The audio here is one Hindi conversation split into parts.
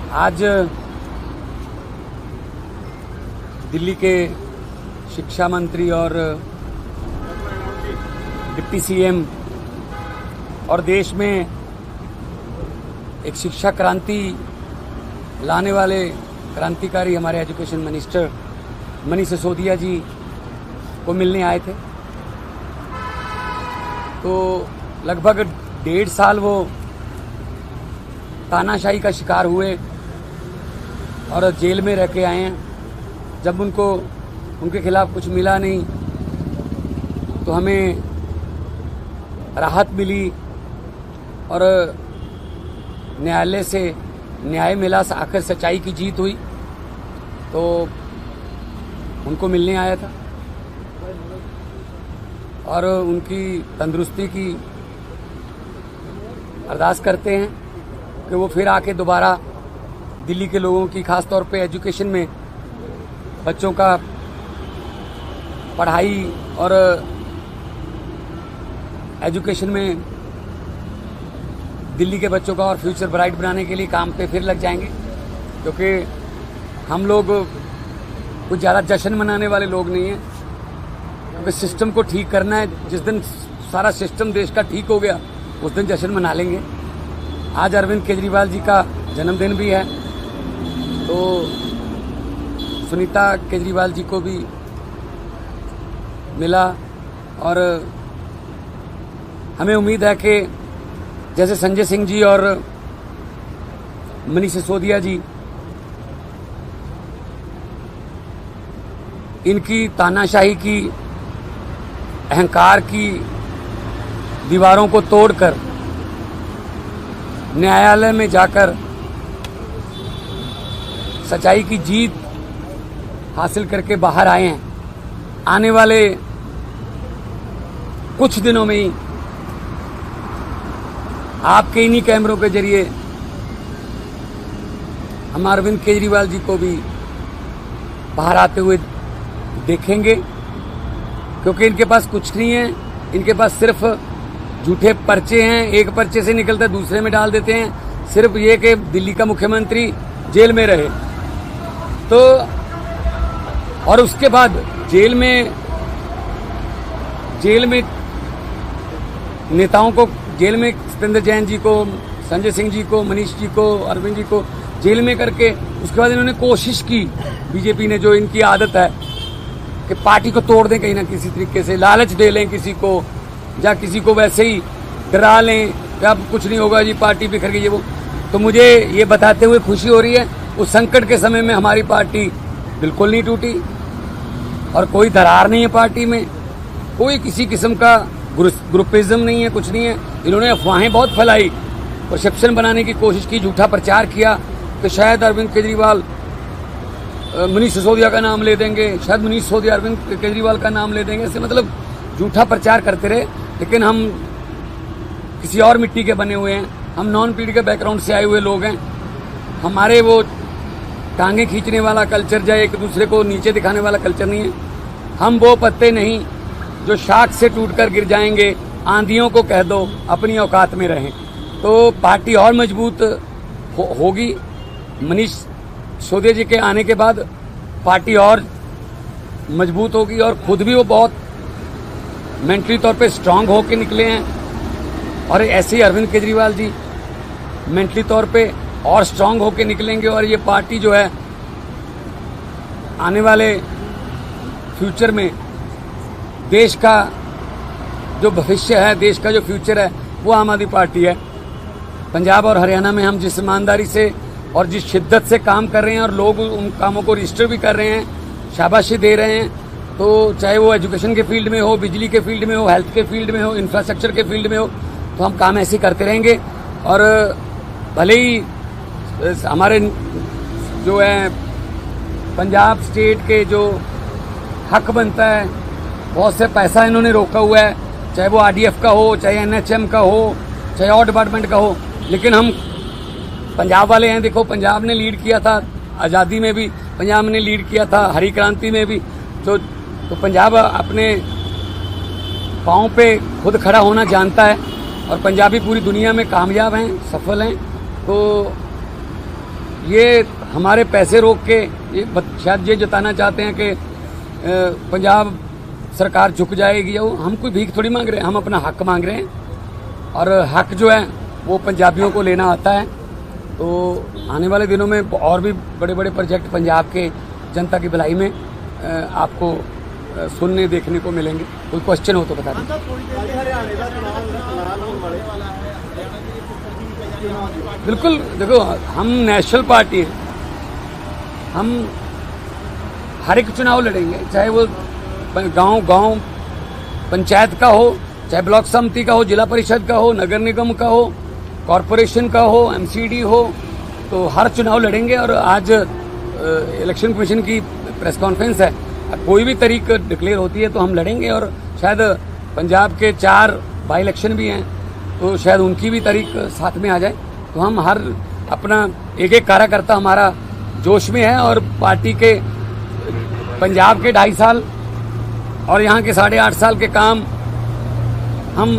आज दिल्ली के शिक्षा मंत्री और डिप्टी सीएम और देश में एक शिक्षा क्रांति लाने वाले क्रांतिकारी हमारे एजुकेशन मिनिस्टर मनीष सिसोदिया जी को मिलने आए थे। तो लगभग 1.5 साल वो तानाशाही का शिकार हुए और जेल में रह के आए हैं। जब उनके खिलाफ कुछ मिला नहीं तो हमें राहत मिली और न्यायालय से न्याय मिला, आखिर सच्चाई की जीत हुई। तो उनको मिलने आया था और उनकी तंदुरुस्ती की अरदास करते हैं कि वो फिर आके दोबारा दिल्ली के लोगों की, खास तौर पे एजुकेशन में बच्चों का पढ़ाई और एजुकेशन में दिल्ली के बच्चों का और फ्यूचर ब्राइट बनाने के लिए काम पे फिर लग जाएंगे। क्योंकि हम लोग कुछ ज़्यादा जश्न मनाने वाले लोग नहीं हैं, क्योंकि सिस्टम को ठीक करना है। जिस दिन सारा सिस्टम देश का ठीक हो गया उस दिन जश्न मना लेंगे। आज अरविंद केजरीवाल जी का जन्मदिन भी है, तो सुनीता केजरीवाल जी को भी मिला और हमें उम्मीद है कि जैसे संजय सिंह जी और मनीष सिसोदिया जी इनकी तानाशाही की, अहंकार की दीवारों को तोड़कर न्यायालय में जाकर सच्चाई की जीत हासिल करके बाहर आए हैं। आने वाले कुछ दिनों में ही आपके इन्हीं कैमरों के जरिए हम अरविंद केजरीवाल जी को भी बाहर आते हुए देखेंगे। क्योंकि इनके पास कुछ नहीं है, इनके पास सिर्फ झूठे पर्चे हैं। एक पर्चे से निकलता दूसरे में डाल देते हैं, सिर्फ ये कि दिल्ली का मुख्यमंत्री जेल में रहे। तो और उसके बाद जेल में नेताओं को, जेल में सत्येंद्र जैन जी को, संजय सिंह जी को, मनीष जी को, अरविंद जी को जेल में करके उसके बाद इन्होंने कोशिश की, बीजेपी ने, जो इनकी आदत है कि पार्टी को तोड़ दें कहीं ना किसी तरीके से, लालच दे लें किसी को, या किसी को वैसे ही डरा लें कि अब कुछ नहीं होगा जी, पार्टी बिखर गई, ये वो। तो मुझे ये बताते हुए खुशी हो रही है, उस संकट के समय में हमारी पार्टी बिल्कुल नहीं टूटी और कोई दरार नहीं है पार्टी में, कोई किसी किस्म का ग्रुपिज्म नहीं है, कुछ नहीं है। इन्होंने अफवाहें बहुत फैलाई, परसेप्शन बनाने की कोशिश की, झूठा प्रचार किया कि शायद अरविंद केजरीवाल मनीष सिसोदिया का नाम ले देंगे, शायद मनीष सिसोदिया अरविंद केजरीवाल का नाम ले देंगे। ऐसे मतलब झूठा प्रचार करते रहे। लेकिन हम किसी और मिट्टी के बने हुए हैं, हम नॉन पीढ़ी के बैकग्राउंड से आए हुए लोग हैं। हमारे वो टांगे खींचने वाला कल्चर या एक दूसरे को नीचे दिखाने वाला कल्चर नहीं है। हम वो पत्ते नहीं जो शाख से टूटकर गिर जाएंगे। आंधियों को कह दो अपनी औकात में रहें, तो पार्टी और मजबूत होगी। मनीष सिसोदिया जी के आने के बाद पार्टी और मजबूत होगी और खुद भी वो बहुत मेंटली तौर पे स्ट्रांग होके निकले हैं। और ऐसे ही अरविंद केजरीवाल जी मेंटली तौर पे और स्ट्रांग होके निकलेंगे और ये पार्टी जो है आने वाले फ्यूचर में देश का जो भविष्य है, देश का जो फ्यूचर है, वो आम आदमी पार्टी है। पंजाब और हरियाणा में हम जिस ईमानदारी से और जिस शिद्दत से काम कर रहे हैं और लोग उन कामों को रजिस्टर भी कर रहे हैं, शाबाशी दे रहे हैं, तो चाहे वो एजुकेशन के फील्ड में हो, बिजली के फील्ड में हो, हेल्थ के फील्ड में हो, इंफ्रास्ट्रक्चर के फील्ड में हो, तो हम काम ऐसे करते रहेंगे। और भले ही हमारे जो है पंजाब स्टेट के जो हक बनता है, बहुत से पैसा इन्होंने रोका हुआ है, चाहे वो आरडीएफ का हो, चाहे एनएचएम का हो, चाहे और डिपार्टमेंट का हो। लेकिन हम पंजाब वाले हैं। देखो, पंजाब ने लीड किया था आज़ादी में भी, पंजाब ने लीड किया था हरी क्रांति में भी। तो पंजाब अपने पाँव पे खुद खड़ा होना जानता है और पंजाबी पूरी दुनिया में कामयाब हैं, सफल हैं। तो ये हमारे पैसे रोक के ये शायद ये जताना चाहते हैं कि पंजाब सरकार झुक जाएगी। हम कोई भीख थोड़ी मांग रहे हैं, हम अपना हक मांग रहे हैं और हक जो है वो पंजाबियों को लेना आता है। तो आने वाले दिनों में और भी बड़े बड़े प्रोजेक्ट पंजाब के जनता की भलाई में आपको सुनने देखने को मिलेंगे। कोई क्वेश्चन हो तो बता दें। बिल्कुल, देखो हम नेशनल पार्टी हैं, हम हर एक चुनाव लड़ेंगे, चाहे वो गांव पंचायत का हो, चाहे ब्लॉक समिति का हो, जिला परिषद का हो, नगर निगम का हो, कॉरपोरेशन का हो, एमसीडी हो, तो हर चुनाव लड़ेंगे। और आज इलेक्शन कमीशन की प्रेस कॉन्फ्रेंस है, कोई भी तारीख डिक्लेयर होती है तो हम लड़ेंगे। और शायद पंजाब के 4 बाई इलेक्शन भी हैं, तो शायद उनकी भी तारीख साथ में आ जाए। तो हम हर अपना एक एक कार्यकर्ता हमारा जोश में है और पार्टी के पंजाब के 2.5 साल और यहाँ के 8.5 साल के काम, हम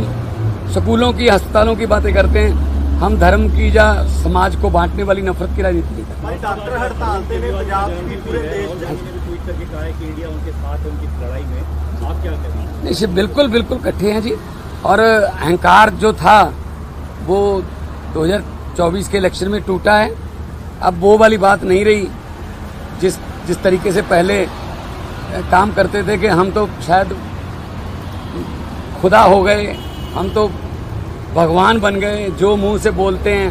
स्कूलों की, अस्पतालों की बातें करते हैं, हम धर्म की या समाज को बांटने वाली नफरत की राजनीति नहीं करते। डॉक्टर हड़ताल ने पंजाब की पूरे देश ट्वीट करके कहा है कि इंडिया उनके साथ है उनकी लड़ाई में, आप क्या कहेंगे? नहीं, बिल्कुल बिल्कुल इकट्ठे हैं जी। और अहंकार जो था वो 2024 के इलेक्शन में टूटा है। अब वो वाली बात नहीं रही जिस तरीके से पहले काम करते थे कि हम तो शायद खुदा हो गए, हम तो भगवान बन गए, जो मुंह से बोलते हैं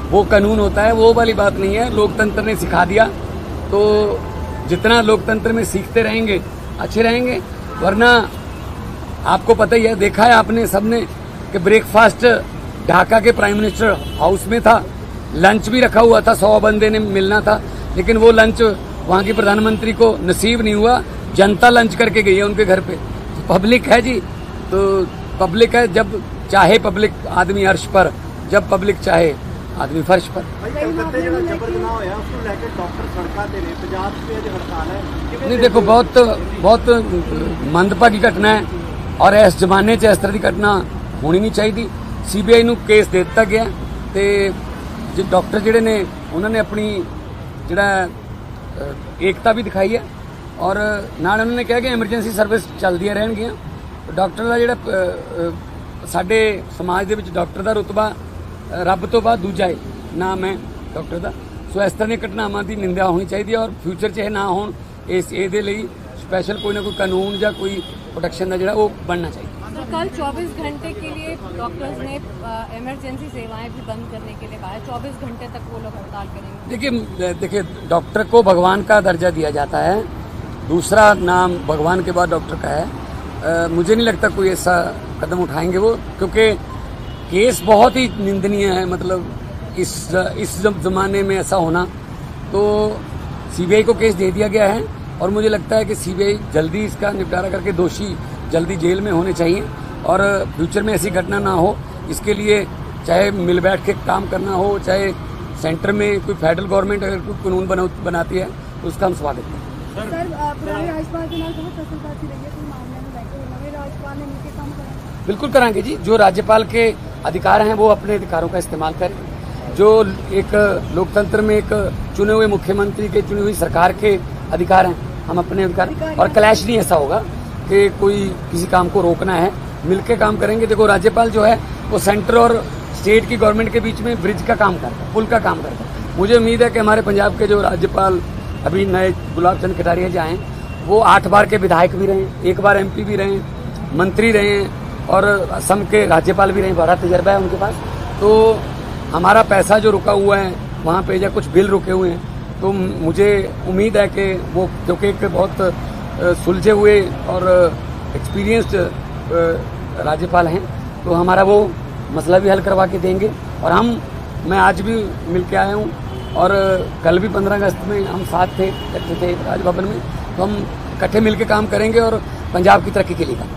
वो कानून होता है। वो वाली बात नहीं है। लोकतंत्र ने सिखा दिया, तो जितना लोकतंत्र में सीखते रहेंगे अच्छे रहेंगे। वरना आपको पता ही है, देखा है आपने सबने कि ब्रेकफास्ट ढाका के प्राइम मिनिस्टर हाउस में था, लंच भी रखा हुआ था, 100 बंदे ने मिलना था, लेकिन वो लंच वहाँ की प्रधानमंत्री को नसीब नहीं हुआ। जनता लंच करके गई है उनके घर पे। तो पब्लिक है जी, तो पब्लिक है, जब चाहे पब्लिक आदमी अर्श पर, जब पब्लिक चाहे आदमी फर्श पर। नहीं, देखो बहुत मंदभागी घटना है और इस जमाने च इस तरह की घटना होनी नहीं चाहिए। सीबीआई ਨੂੰ केस दे दिता गया ਤੇ जो डॉक्टर ਜਿਹੜੇ ਨੇ ਉਹਨਾਂ ਨੇ ਆਪਣੀ ਜਿਹੜਾ एकता भी दिखाई है और ਨਾਲ ਉਹਨਾਂ ਨੇ ਕਿਹਾ ਕਿ ਐਮਰਜੈਂਸੀ ਸਰਵਿਸ ਚੱਲਦੀਆਂ ਰਹਿਣਗੀਆਂ। ਡਾਕਟਰ ਦਾ ਜਿਹੜਾ ਸਾਡੇ ਸਮਾਜ ਦੇ ਵਿੱਚ ਡਾਕਟਰ ਦਾ ਰੁਤਬਾ ਰੱਬ ਤੋਂ ਬਾਅਦ ਦੂਜਾ ਹੈ, ਨਾਮ ਹੈ ਡਾਕਟਰ ਦਾ। ਸੋ ਇਸ ਤਰ੍ਹਾਂ ਦੀਆਂ ਘਟਨਾਵਾਂ ਦੀ ਨਿੰਦਾ ਹੋਣੀ ਚਾਹੀਦੀ ਹੈ और ਫਿਊਚਰ 'ਚ ਇਹ ਨਾ ਹੋਣ, ਇਹਦੇ ਲਈ स्पेशल कोई ना कोई कानून या कोई प्रोटेक्शन का जो वो बनना चाहिए। तो कल 24 घंटे के लिए डॉक्टर्स ने इमरजेंसी सेवाएं भी बंद करने के लिए कहा है। 24 घंटे तक वो लोग हड़ताल करेंगे। देखिए डॉक्टर को भगवान का दर्जा दिया जाता है, दूसरा नाम भगवान के बाद डॉक्टर का है। मुझे नहीं लगता कोई ऐसा कदम उठाएंगे वो, क्योंकि केस बहुत ही निंदनीय है। मतलब इस जमाने में ऐसा होना, तो सीबीआई को केस दे दिया गया है और मुझे लगता है कि सीबीआई जल्दी इसका निपटारा करके दोषी जल्दी जेल में होने चाहिए और फ्यूचर में ऐसी घटना ना हो। इसके लिए चाहे मिल बैठ के काम करना हो, चाहे सेंटर में कोई फेडरल गवर्नमेंट अगर कोई कानून बनाती है तो उसका हम स्वागत करते हैं। बिल्कुल कराएंगे जी, जो राज्यपाल के अधिकार हैं वो अपने अधिकारों का इस्तेमाल करें। जो एक लोकतंत्र में एक चुने हुए मुख्यमंत्री के, चुनी हुई सरकार के अधिकार हैं, हम अपने अधिकार, और क्लैश नहीं ऐसा होगा कि कोई किसी काम को रोकना है, मिलकर काम करेंगे। देखो राज्यपाल जो है वो सेंटर और स्टेट की गवर्नमेंट के बीच में ब्रिज का काम करता है, पुल का काम करता है। मुझे उम्मीद है कि हमारे पंजाब के जो राज्यपाल अभी नए गुलाब चंद कटारिया जी आए हैं, वो 8 बार के विधायक भी रहे, 1 बार MP भी रहे, मंत्री रहे और असम के राज्यपाल भी रहे, बड़ा तजर्बा है उनके पास। तो हमारा पैसा जो रुका हुआ है वहाँ पे या कुछ बिल रुके हुए हैं, तो मुझे उम्मीद है कि वो, क्योंकि एक बहुत सुलझे हुए और एक्सपीरियंस्ड राज्यपाल हैं, तो हमारा वो मसला भी हल करवा के देंगे। और मैं आज भी मिल के आया हूँ और कल भी 15 अगस्त में हम साथ थे, इकट्ठे थे राजभवन में, तो हम इकट्ठे मिल के काम करेंगे और पंजाब की तरक्की के लिए काम